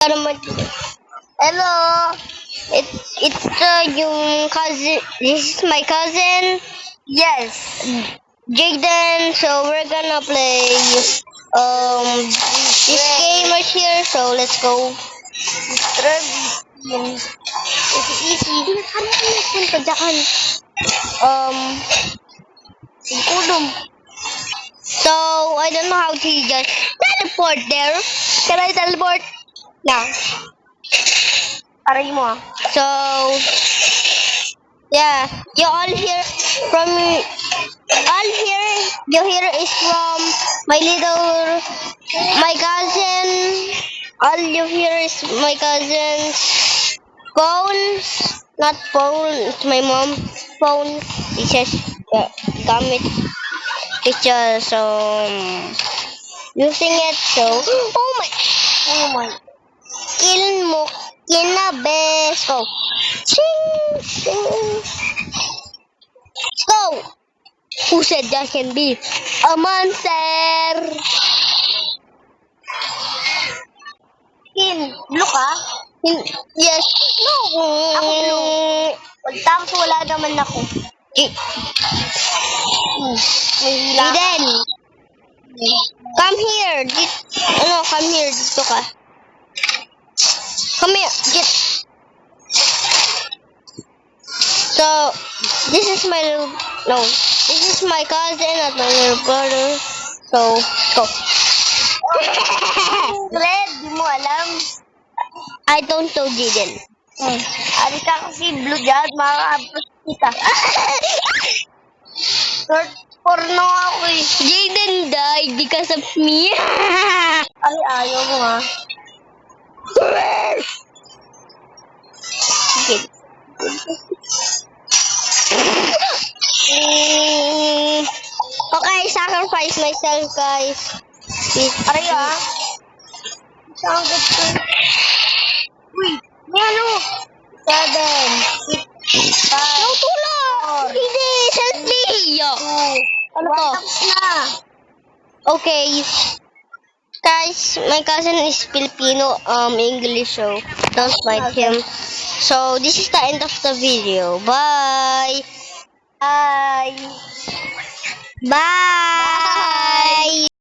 Hello. It's yung cousin. This is my cousin. Yes. Jaden. So we're gonna play this game right here. So let's go. It's easy. Punta dyan. Kulong. So I don't know how to just teleport there. Can I teleport? No. Aray mo. So, yeah, you all hear from you hear is from my cousin. All you hear is my cousin's phone, not phone. It's my mom's phone. It's just gamit. It's just using it. So, oh my, kill mo. Kinabes. Go. Go. Who said that can be a monster? Blue ka? Yes. No. Ako blue. Tapos wala naman ako. Eden. Come here. Come here. Dito ka. Come here. So, this is my cousin at my little brother. So, go. Red, di mo alam. I don't know, Jaden. Ari ka kasi blue dyan, makakapos kita. Short porno ako eh. Jaden died because of me. Ay, ayaw mo ha. Okay, sacrifice myself, guys. Aray ah. Sound good to. Wait, may ano? 7, 6, 5, no, tulog! Hindi, selfie! Ano to? Na. Okay. Guys, my cousin is Filipino, English, so don't fight him. So, this is the end of the video. Bye! Bye! Bye!